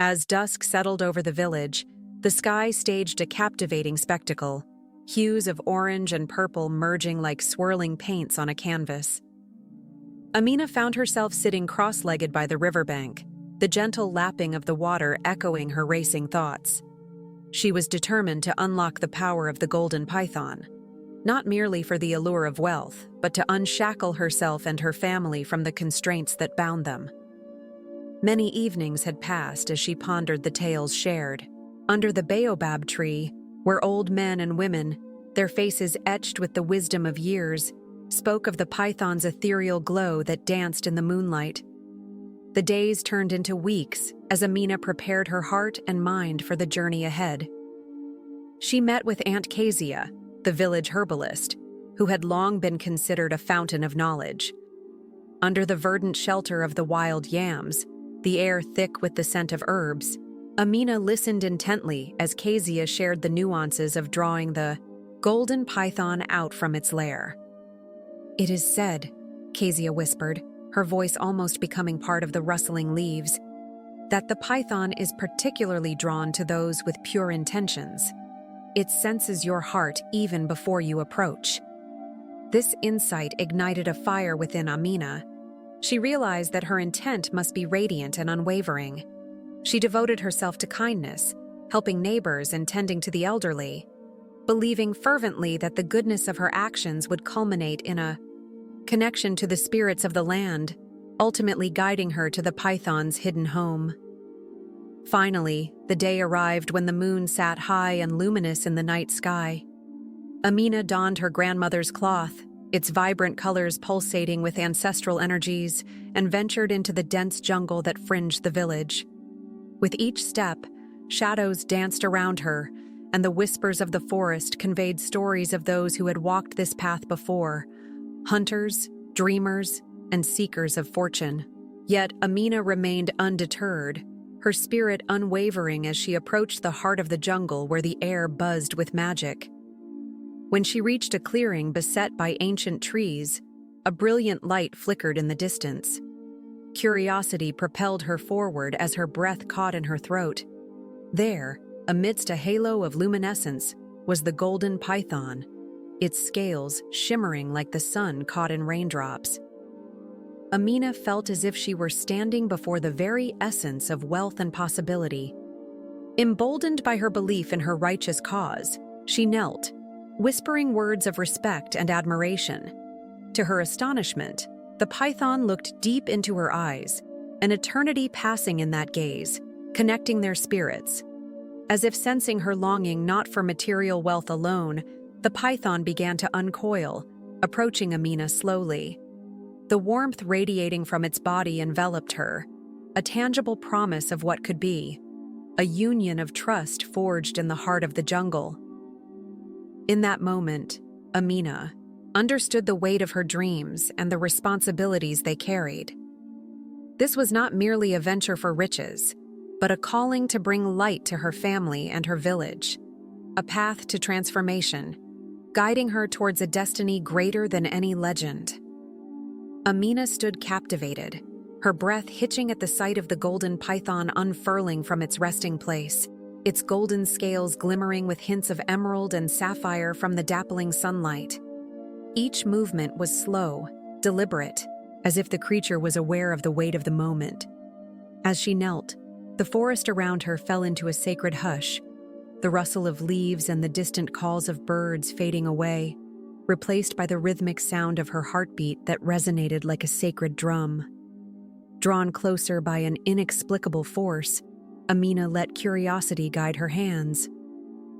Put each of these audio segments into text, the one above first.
As dusk settled over the village, the sky staged a captivating spectacle, hues of orange and purple merging like swirling paints on a canvas. Amina found herself sitting cross-legged by the riverbank, the gentle lapping of the water echoing her racing thoughts. She was determined to unlock the power of the golden python, not merely for the allure of wealth, but to unshackle herself and her family from the constraints that bound them. Many evenings had passed as she pondered the tales shared. Under the baobab tree, where old men and women, their faces etched with the wisdom of years, spoke of the python's ethereal glow that danced in the moonlight. The days turned into weeks as Amina prepared her heart and mind for the journey ahead. She met with Aunt Kezia, the village herbalist, who had long been considered a fountain of knowledge. Under the verdant shelter of the wild yams, the air thick with the scent of herbs, Amina listened intently as Kezia shared the nuances of drawing the golden python out from its lair. "It is said," Kezia whispered, her voice almost becoming part of the rustling leaves, "that the python is particularly drawn to those with pure intentions. It senses your heart even before you approach." This insight ignited a fire within Amina. She realized that her intent must be radiant and unwavering. She devoted herself to kindness, helping neighbors and tending to the elderly, believing fervently that the goodness of her actions would culminate in a connection to the spirits of the land, ultimately guiding her to the python's hidden home. Finally, the day arrived when the moon sat high and luminous in the night sky. Amina donned her grandmother's cloth, its vibrant colors pulsating with ancestral energies, and ventured into the dense jungle that fringed the village. With each step, shadows danced around her, and the whispers of the forest conveyed stories of those who had walked this path before, hunters, dreamers, and seekers of fortune. Yet Amina remained undeterred, her spirit unwavering as she approached the heart of the jungle where the air buzzed with magic. When she reached a clearing beset by ancient trees, a brilliant light flickered in the distance. Curiosity propelled her forward as her breath caught in her throat. There, amidst a halo of luminescence, was the golden python, its scales shimmering like the sun caught in raindrops. Amina felt as if she were standing before the very essence of wealth and possibility. Emboldened by her belief in her righteous cause, she knelt, whispering words of respect and admiration. To her astonishment, the python looked deep into her eyes, an eternity passing in that gaze, connecting their spirits. As if sensing her longing not for material wealth alone, the python began to uncoil, approaching Amina slowly. The warmth radiating from its body enveloped her, a tangible promise of what could be, a union of trust forged in the heart of the jungle. In that moment, Amina understood the weight of her dreams and the responsibilities they carried. This was not merely a venture for riches, but a calling to bring light to her family and her village, a path to transformation, guiding her towards a destiny greater than any legend. Amina stood captivated, her breath hitching at the sight of the golden python unfurling from its resting place, its golden scales glimmering with hints of emerald and sapphire from the dappling sunlight. Each movement was slow, deliberate, as if the creature was aware of the weight of the moment. As she knelt, the forest around her fell into a sacred hush, the rustle of leaves and the distant calls of birds fading away, replaced by the rhythmic sound of her heartbeat that resonated like a sacred drum. Drawn closer by an inexplicable force, Amina let curiosity guide her hands.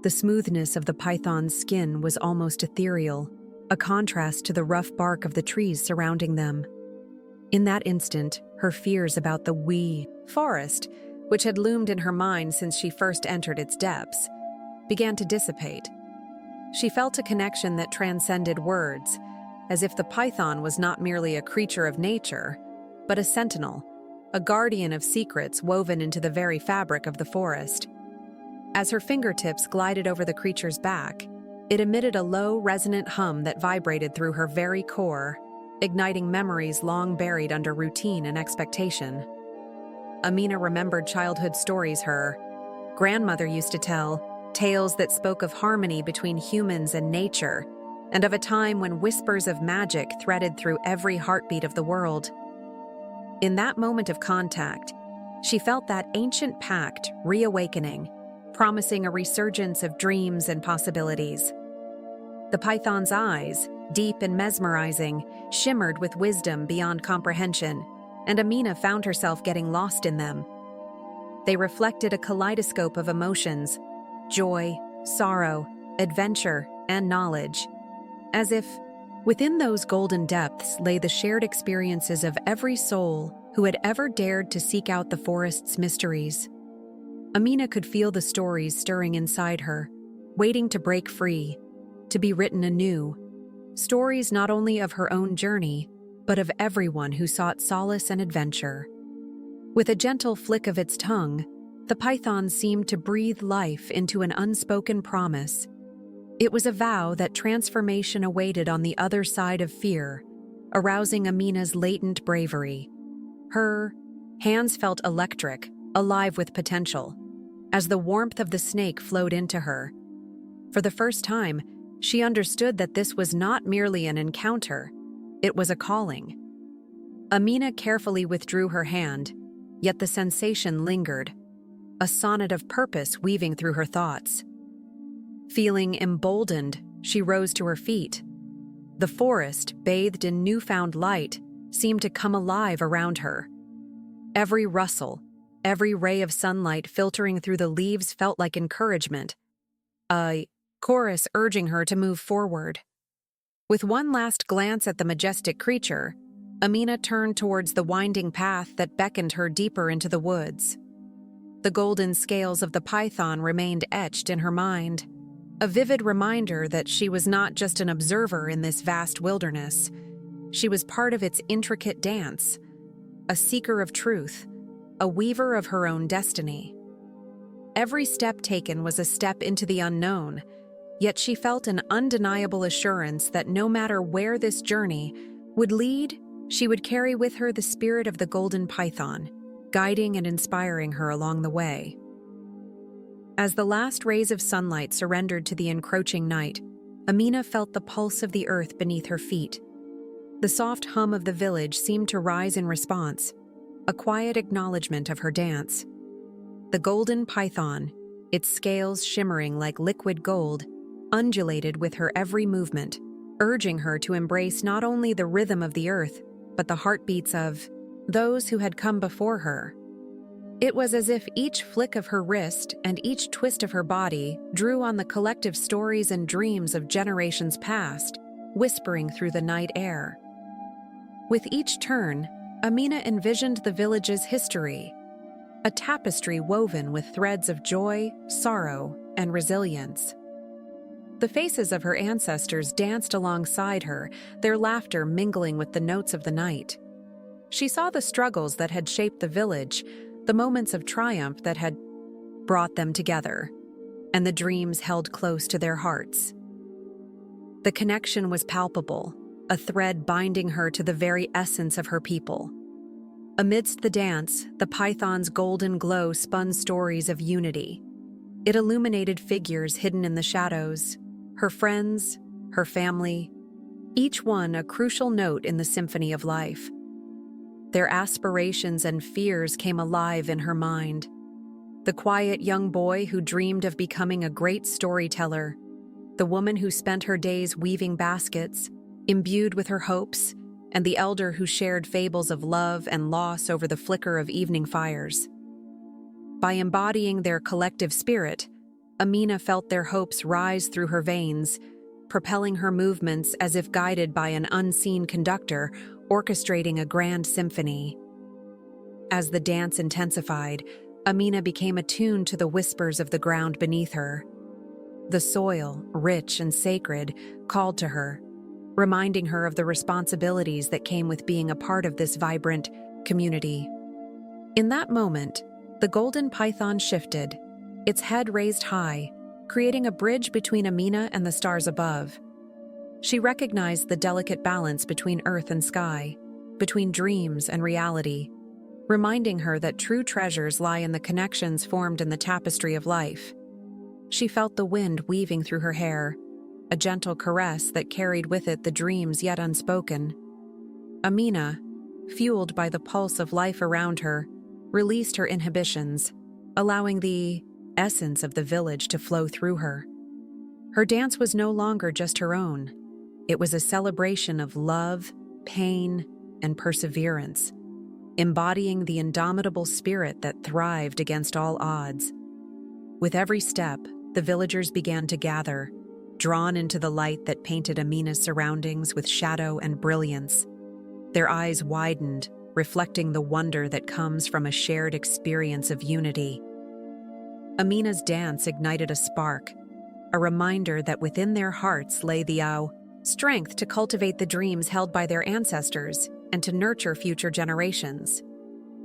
The smoothness of the python's skin was almost ethereal, a contrast to the rough bark of the trees surrounding them. In that instant, her fears about the forest, which had loomed in her mind since she first entered its depths, began to dissipate. She felt a connection that transcended words, as if the python was not merely a creature of nature, but a sentinel, a guardian of secrets woven into the very fabric of the forest. As her fingertips glided over the creature's back, it emitted a low, resonant hum that vibrated through her very core, igniting memories long buried under routine and expectation. Amina remembered childhood stories her grandmother used to tell, tales that spoke of harmony between humans and nature, and of a time when whispers of magic threaded through every heartbeat of the world. In that moment of contact, she felt that ancient pact reawakening, promising a resurgence of dreams and possibilities. The python's eyes, deep and mesmerizing, shimmered with wisdom beyond comprehension, and Amina found herself getting lost in them. They reflected a kaleidoscope of emotions: joy, sorrow, adventure, and knowledge. As if within those golden depths lay the shared experiences of every soul who had ever dared to seek out the forest's mysteries. Amina could feel the stories stirring inside her, waiting to break free, to be written anew. Stories not only of her own journey, but of everyone who sought solace and adventure. With a gentle flick of its tongue, the python seemed to breathe life into an unspoken promise. It was a vow that transformation awaited on the other side of fear, arousing Amina's latent bravery. Her hands felt electric, alive with potential, as the warmth of the snake flowed into her. For the first time, she understood that this was not merely an encounter, it was a calling. Amina carefully withdrew her hand, yet the sensation lingered, a sonnet of purpose weaving through her thoughts. Feeling emboldened, she rose to her feet. The forest, bathed in newfound light, seemed to come alive around her. Every rustle, every ray of sunlight filtering through the leaves felt like encouragement, a chorus urging her to move forward. With one last glance at the majestic creature, Amina turned towards the winding path that beckoned her deeper into the woods. The golden scales of the python remained etched in her mind, a vivid reminder that she was not just an observer in this vast wilderness. She was part of its intricate dance, a seeker of truth, a weaver of her own destiny. Every step taken was a step into the unknown, yet she felt an undeniable assurance that no matter where this journey would lead, she would carry with her the spirit of the golden python, guiding and inspiring her along the way. As the last rays of sunlight surrendered to the encroaching night, Amina felt the pulse of the earth beneath her feet. The soft hum of the village seemed to rise in response, a quiet acknowledgement of her dance. The golden python, its scales shimmering like liquid gold, undulated with her every movement, urging her to embrace not only the rhythm of the earth, but the heartbeats of those who had come before her. It was as if each flick of her wrist and each twist of her body drew on the collective stories and dreams of generations past, whispering through the night air. With each turn, Amina envisioned the village's history, a tapestry woven with threads of joy, sorrow, and resilience. The faces of her ancestors danced alongside her, their laughter mingling with the notes of the night. She saw the struggles that had shaped the village, the moments of triumph that had brought them together, and the dreams held close to their hearts. The connection was palpable, a thread binding her to the very essence of her people. Amidst the dance, the python's golden glow spun stories of unity. It illuminated figures hidden in the shadows, her friends, her family, each one a crucial note in the symphony of life. Their aspirations and fears came alive in her mind. The quiet young boy who dreamed of becoming a great storyteller, the woman who spent her days weaving baskets, imbued with her hopes, and the elder who shared fables of love and loss over the flicker of evening fires. By embodying their collective spirit, Amina felt their hopes rise through her veins, propelling her movements as if guided by an unseen conductor orchestrating a grand symphony. As the dance intensified, Amina became attuned to the whispers of the ground beneath her. The soil, rich and sacred, called to her, reminding her of the responsibilities that came with being a part of this vibrant community. In that moment, the golden python shifted, its head raised high, creating a bridge between Amina and the stars above. She recognized the delicate balance between earth and sky, between dreams and reality, reminding her that true treasures lie in the connections formed in the tapestry of life. She felt the wind weaving through her hair, a gentle caress that carried with it the dreams yet unspoken. Amina, fueled by the pulse of life around her, released her inhibitions, allowing the essence of the village to flow through her. Her dance was no longer just her own. It was a celebration of love, pain, and perseverance, embodying the indomitable spirit that thrived against all odds. With every step, the villagers began to gather, drawn into the light that painted Amina's surroundings with shadow and brilliance. Their eyes widened, reflecting the wonder that comes from a shared experience of unity. Amina's dance ignited a spark, a reminder that within their hearts lay the strength to cultivate the dreams held by their ancestors and to nurture future generations.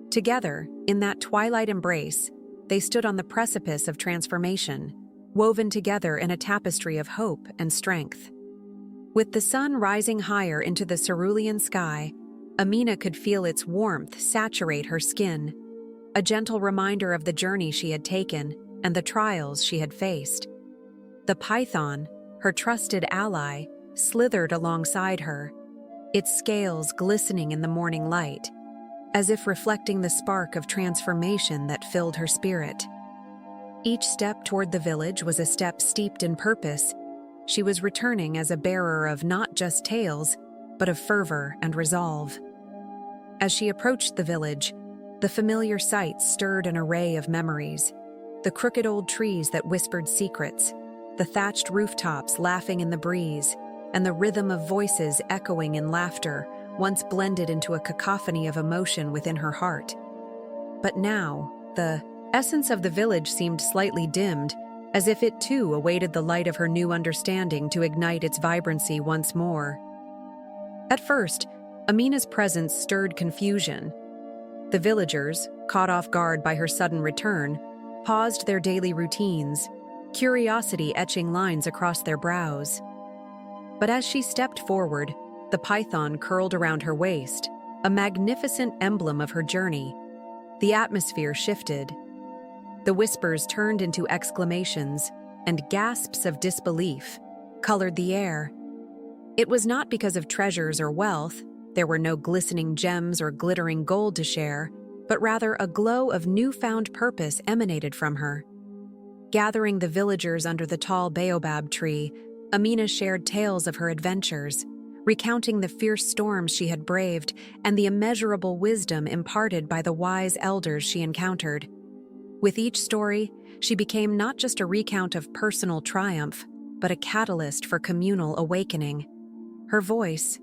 Together, in that twilight embrace, they stood on the precipice of transformation, woven together in a tapestry of hope and strength. With the sun rising higher into the cerulean sky, Amina could feel its warmth saturate her skin, a gentle reminder of the journey she had taken and the trials she had faced. The python, her trusted ally, slithered alongside her, its scales glistening in the morning light, as if reflecting the spark of transformation that filled her spirit. Each step toward the village was a step steeped in purpose. She was returning as a bearer of not just tales, but of fervor and resolve. As she approached the village, the familiar sights stirred an array of memories. The crooked old trees that whispered secrets, the thatched rooftops laughing in the breeze, and the rhythm of voices echoing in laughter once blended into a cacophony of emotion within her heart. But now, the essence of the village seemed slightly dimmed, as if it too awaited the light of her new understanding to ignite its vibrancy once more. At first, Amina's presence stirred confusion. The villagers, caught off guard by her sudden return, paused their daily routines, curiosity etching lines across their brows. But as she stepped forward, the python curled around her waist, a magnificent emblem of her journey. The atmosphere shifted. The whispers turned into exclamations, and gasps of disbelief colored the air. It was not because of treasures or wealth. There were no glistening gems or glittering gold to share, but rather a glow of newfound purpose emanated from her. Gathering the villagers under the tall baobab tree, Amina shared tales of her adventures, recounting the fierce storms she had braved and the immeasurable wisdom imparted by the wise elders she encountered. With each story, she became not just a recount of personal triumph, but a catalyst for communal awakening. Her voice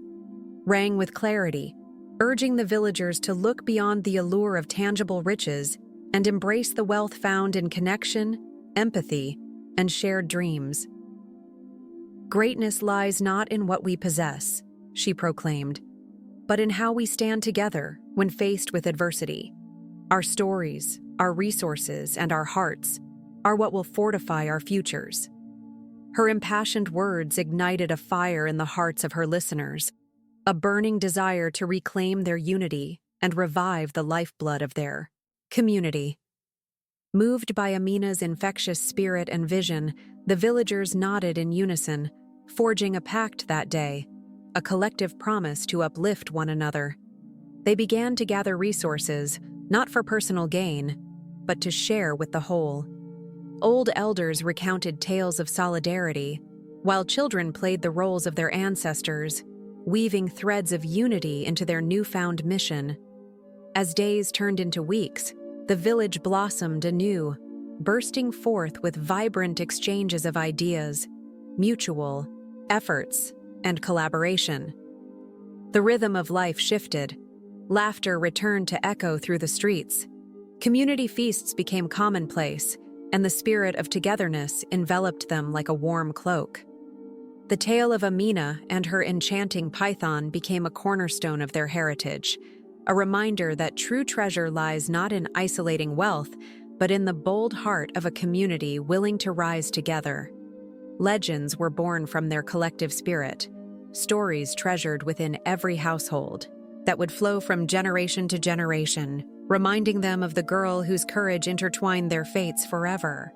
rang with clarity, urging the villagers to look beyond the allure of tangible riches and embrace the wealth found in connection, empathy, and shared dreams. "Greatness lies not in what we possess," she proclaimed, "but in how we stand together when faced with adversity. Our stories, our resources, and our hearts are what will fortify our futures." Her impassioned words ignited a fire in the hearts of her listeners, a burning desire to reclaim their unity and revive the lifeblood of their community. Moved by Amina's infectious spirit and vision, the villagers nodded in unison, forging a pact that day, a collective promise to uplift one another. They began to gather resources, not for personal gain, but to share with the whole. Old elders recounted tales of solidarity, while children played the roles of their ancestors, weaving threads of unity into their newfound mission. As days turned into weeks, the village blossomed anew, bursting forth with vibrant exchanges of ideas, mutual efforts, and collaboration. The rhythm of life shifted. Laughter returned to echo through the streets. Community feasts became commonplace, and the spirit of togetherness enveloped them like a warm cloak. The tale of Amina and her enchanting python became a cornerstone of their heritage, a reminder that true treasure lies not in isolating wealth, but in the bold heart of a community willing to rise together. Legends were born from their collective spirit, stories treasured within every household, that would flow from generation to generation, reminding them of the girl whose courage intertwined their fates forever.